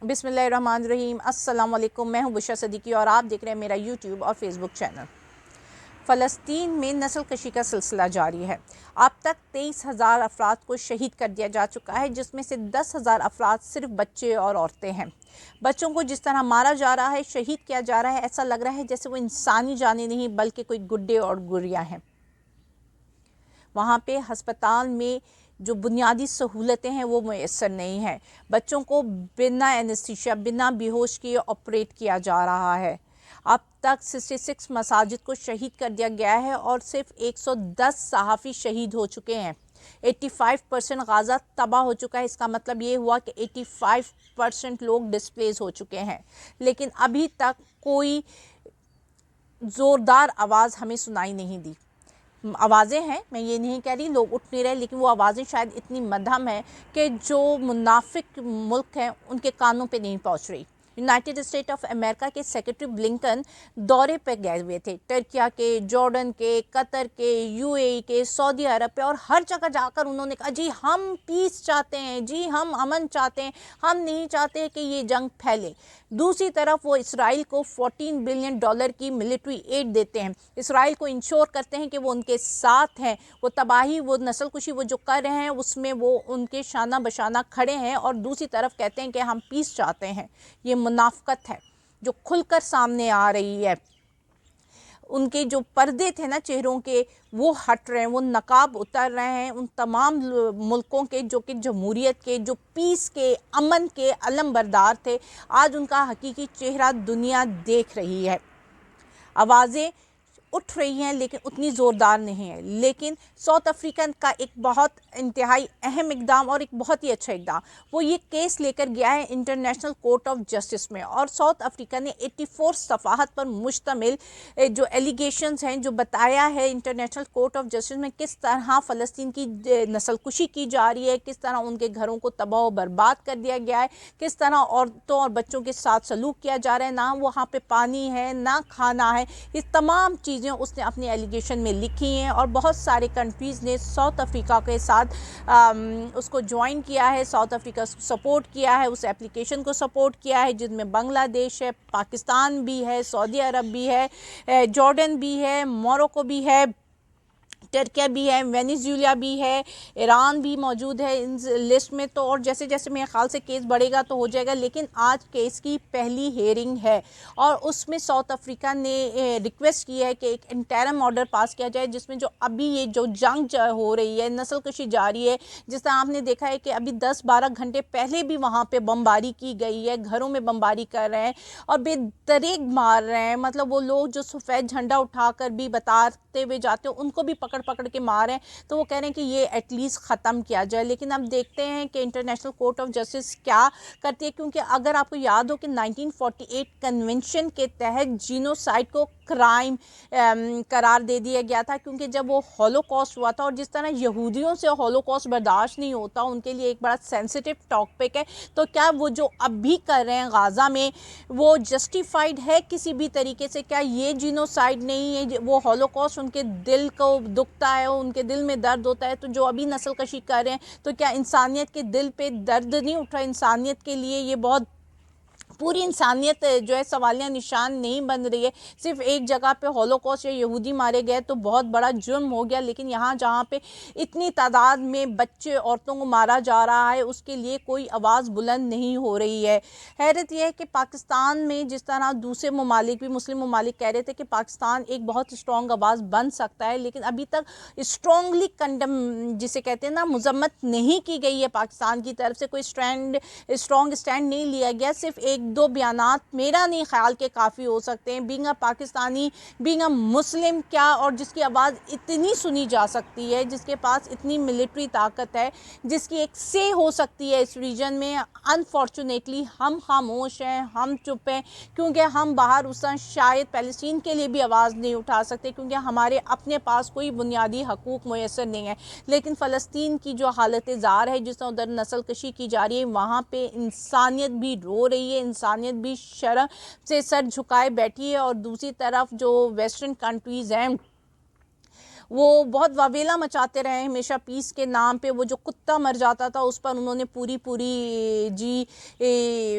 बिस्मिल्लाहिर्रहमानिर्रहीम। अस्सलाम वालेकुम। मैं हूं बुशरा सदीकी और आप देख रहे हैं मेरा यूट्यूब और फेसबुक चैनल। फ़लस्तीन में नस्ल कशी का सिलसिला जारी है। अब तक 23,000 अफराद को शहीद कर दिया जा चुका है, जिसमें से 10,000 अफराद सिर्फ बच्चे और औरतें हैं। बच्चों को जिस तरह मारा जा रहा है, शहीद किया जा रहा है, ऐसा लग रहा है जैसे वो इंसानी जाने नहीं बल्कि कोई गुड्डे और गुड़िया हैं। वहाँ पे अस्पताल में जो बुनियादी सहूलतें हैं वो मुयस्सर नहीं हैं। बच्चों को बिना एनेस्थीसिया, बिना बेहोश किए ऑपरेट किया जा रहा है। अब तक 66 मसाजिद को शहीद कर दिया गया है और सिर्फ 110 सहाफ़ी शहीद हो चुके हैं। 85% गाज़ा तबाह हो चुका है। इसका मतलब ये हुआ कि 85% लोग डिस्प्लेस हो चुके हैं। लेकिन अभी तक कोई ज़ोरदार आवाज़ हमें सुनाई नहीं दी। आवाज़ें हैं, मैं ये नहीं कह रही लोग उठ नहीं रहे, लेकिन वो आवाज़ें शायद इतनी मध्यम है कि जो मुनाफिक मुल्क हैं उनके कानों पे नहीं पहुंच रही। यूनाइटेड स्टेट ऑफ अमेरिका के सेक्रेटरी ब्लिंकन दौरे पे गए हुए थे, टर्किया के, जॉर्डन के, कतर के, यूएई के, सऊदी अरब पे, और हर जगह जाकर उन्होंने कहा जी हम पीस चाहते हैं, जी हम अमन चाहते हैं, हम नहीं चाहते कि ये जंग फैले। दूसरी तरफ वो इसराइल को $14 बिलियन की मिलिट्री एड देते हैं, इसराइल को इंश्योर करते हैं कि वो उनके साथ हैं, वो तबाही, वो नस्लकुशी वो जो कर रहे हैं उसमें वो उनके शाना बशाना खड़े हैं, और दूसरी तरफ कहते हैं कि हम पीस चाहते हैं। ये मुनाफकत है जो खुलकर सामने आ रही है। उनके जो पर्दे थे ना चेहरों के, वो हट रहे हैं, वो नकाब उतर रहे हैं। उन तमाम मुल्कों के जो कि जमहूरियत के, जो पीस के, अमन के अलमबरदार थे, आज उनका हकीकी चेहरा दुनिया देख रही है। आवाज़ें उठ रही हैं लेकिन उतनी ज़ोरदार नहीं है। लेकिन साउथ अफ्रीका का एक बहुत इंतहाई अहम इकदाम और एक बहुत ही अच्छा इकदाम, वो ये केस लेकर गया है इंटरनेशनल कोर्ट ऑफ जस्टिस में, और साउथ अफ्रीका ने 84 सफ़ाहत पर मुश्तमिल जो एलिगेशंस हैं, जो बताया है इंटरनेशनल कोर्ट ऑफ जस्टिस में किस तरह फ़लस्तीन की नस्लकुशी की जा रही है, किस तरह उनके घरों को तबाह व बर्बाद कर दिया गया है, किस तरह औरतों और बच्चों के साथ सलूक किया जा रहा है, ना वहाँ पे पानी है ना खाना है। ये तमाम चीज़ें उसने अपने एलिगेशन में लिखी हैं, और बहुत सारे कंट्रीज़ ने साउथ अफ्रीका के साथ उसको ज्वाइन किया है, साउथ अफ्रीका सपोर्ट किया है, उस एप्लीकेशन को सपोर्ट किया है, जिसमें बांग्लादेश है, पाकिस्तान भी है, सऊदी अरब भी है, जॉर्डन भी है, मोरक्को भी है, टर्किया भी है, वेनेजुएला भी है, ईरान भी मौजूद है इन लिस्ट में। तो और जैसे जैसे मेरे ख्याल से केस बढ़ेगा तो हो जाएगा, लेकिन आज केस की पहली हेयरिंग है, और उसमें साउथ अफ्रीका ने रिक्वेस्ट की है कि एक इंटरिम ऑर्डर पास किया जाए, जिसमें जो अभी ये जो जंग हो रही है, नस्लकशी जारी है, जिस तरह आपने देखा है कि अभी 10-12 घंटे पहले भी वहाँ पे बमबारी की गई है, घरों में बमबारी कर रहे हैं और बेदरेग मार रहे हैं। मतलब वो लोग जो सफ़ेद झंडा उठाकर भी बताते हुए जाते हैं, उनको भी पकड़ पकड़ के मार रहे हैं। तो वो कह रहे हैं कि ये एटलीस्ट ख़त्म किया जाए। लेकिन अब देखते हैं कि इंटरनेशनल कोर्ट ऑफ जस्टिस क्या करती है, क्योंकि अगर आपको याद हो कि 1948 कन्वेंशन के तहत जीनोसाइड को क्राइम करार दे दिया गया था, क्योंकि जब वो हॉलोकॉस्ट हुआ था, और जिस तरह यहूदियों से हॉलोकॉस्ट बर्दाश्त नहीं होता, उनके लिए एक बड़ा सेंसिटिव टॉपिक है। तो क्या वो जो अब भी कर रहे हैं गाज़ा में, वो जस्टिफाइड है किसी भी तरीके से? क्या ये जीनोसाइड नहीं है? वो हॉलोकॉस्ट उनके दिल को दुखता है, उनके दिल में दर्द होता है, तो जो अभी नस्लकशी कर रहे हैं, तो क्या इंसानियत के दिल पे दर्द नहीं उठ रहा? इंसानियत के लिए ये बहुत, पूरी इंसानियत जो है सवालिया निशान नहीं बन रही है? सिर्फ एक जगह पे हॉलोकॉस्ट या यहूदी मारे गए तो बहुत बड़ा जुर्म हो गया, लेकिन यहाँ जहाँ पे इतनी तादाद में बच्चे, औरतों को मारा जा रहा है, उसके लिए कोई आवाज़ बुलंद नहीं हो रही है। हैरत यह है कि पाकिस्तान में जिस तरह दूसरे ममालिक भी, मुस्लिम ममालिक कह रहे थे कि पाकिस्तान एक बहुत स्ट्रॉन्ग आवाज़ बन सकता है, लेकिन अभी तक स्ट्रॉन्गली कंडम, जिसे कहते हैं ना, मजम्मत नहीं की गई है पाकिस्तान की तरफ से, कोई स्ट्रॉन्ग स्टैंड नहीं लिया गया। सिर्फ एक दो बयानात मेरा नहीं ख्याल के काफ़ी हो सकते हैं। Being a Pakistani, being a Muslim, क्या, और जिसकी आवाज़ इतनी सुनी जा सकती है, जिसके पास इतनी मिलिट्री ताकत है, जिसकी एक से हो सकती है इस रीजन में, अनफॉर्चुनेटली हम खामोश हैं, हम चुप हैं, क्योंकि हम बाहर उस शायद फ़लस्तीन के लिए भी आवाज़ नहीं उठा सकते, क्योंकि हमारे अपने पास कोई बुनियादी हकूक़ मुयसर नहीं है। लेकिन फ़लस्तीन की जो हालत ज़ार है, जिस उधर नस्लकशी की जा रही है, वहाँ पे इंसानियत भी रो रही है, इंसानियत भी शर्म से सर झुकाए बैठी है, और दूसरी तरफ जो वेस्टर्न कंट्रीज़ हैं वो बहुत वावेला मचाते रहे हमेशा पीस के नाम पे। वो जो कुत्ता मर जाता था उस पर उन्होंने पूरी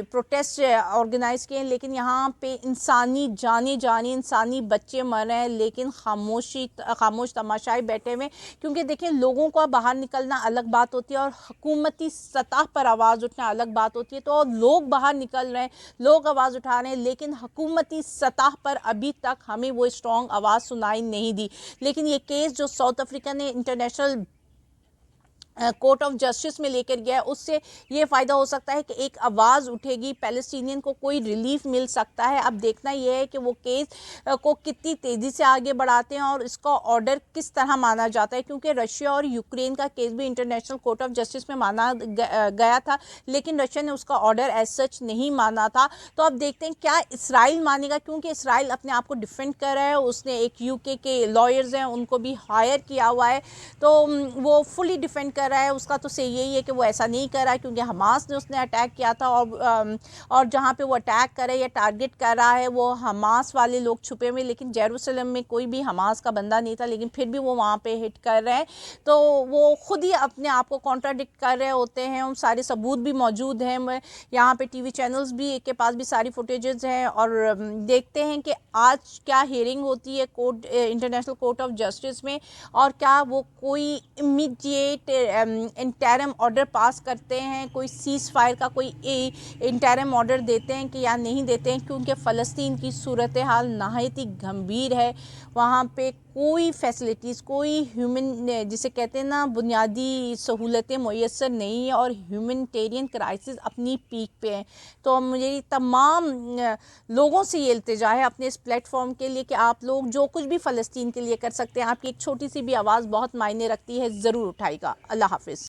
प्रोटेस्ट ऑर्गेनाइज किए, लेकिन यहाँ पे इंसानी जाने जाने इंसानी बच्चे मर रहे हैं, लेकिन खामोश तमाशाई बैठे हुए। क्योंकि देखिए, लोगों को बाहर निकलना अलग बात होती है और हुकूमती सतह पर आवाज़ उठना अलग बात होती है। तो लोग बाहर निकल रहे हैं, लोग आवाज़ उठा रहे हैं, लेकिन हुकूमती सतह पर अभी तक हमें वो स्ट्रॉन्ग आवाज़ सुनाई नहीं दी। लेकिन ये केस जो साउथ अफ्रीका ने इंटरनेशनल कोर्ट ऑफ जस्टिस में लेकर गया है, उससे ये फ़ायदा हो सकता है कि एक आवाज़ उठेगी, पैलेस्टीनियन को कोई रिलीफ मिल सकता है। अब देखना ये है कि वो केस को कितनी तेज़ी से आगे बढ़ाते हैं और इसका ऑर्डर किस तरह माना जाता है, क्योंकि रशिया और यूक्रेन का केस भी इंटरनेशनल कोर्ट ऑफ जस्टिस में माना गया था, लेकिन रशिया ने उसका ऑर्डर एज सच नहीं माना था। तो अब देखते हैं क्या इसराइल मानेगा, क्योंकि इसराइल अपने आप को डिफेंड कर रहा है। उसने एक यूके के लॉयर्स हैं, उनको भी हायर किया हुआ है, तो वो फुली डिफेंड कर रहा है। उसका तो सही यही है कि वो ऐसा नहीं कर रहा है, क्योंकि हमास ने उसने अटैक किया था, और जहाँ पे वो अटैक करे या टारगेट कर रहा है वो हमास वाले लोग छुपे हुए, लेकिन जेरूसलम में कोई भी हमास का बंदा नहीं था, लेकिन फिर भी वो वहाँ पे हिट कर रहे हैं। तो वो खुद ही अपने आप को कॉन्ट्राडिक्ट कर रहे होते हैं। उन सारे सबूत भी मौजूद हैं, यहाँ पे टीवी चैनल्स भी के पास भी सारी फुटेजेस हैं। और देखते हैं कि आज क्या हियरिंग होती है इंटरनेशनल कोर्ट ऑफ जस्टिस में, और क्या वो कोई इमीडिएट इंटरिम ऑर्डर पास करते हैं, कोई सीज़ फायर का कोई इंटरिम ऑर्डर देते हैं कि या नहीं देते हैं। क्योंकि फ़लस्तीन की सूरत हाल नहायत ही गंभीर है। वहाँ पे कोई फैसिलिटीज़, कोई ह्यूमन जिसे कहते हैं ना, बुनियादी सहूलतें मुयस्सर नहीं है, और ह्यूमनिटेरियन क्राइसिस अपनी पीक पे है। तो मुझे तमाम लोगों से ये इल्तिजा है अपने इस प्लेटफॉर्म के लिए कि आप लोग जो कुछ भी फ़लस्तीन के लिए कर सकते हैं, आपकी एक छोटी सी भी आवाज़ बहुत मायने रखती है, ज़रूर उठाइएगा। अल्लाह हाफ़िज़।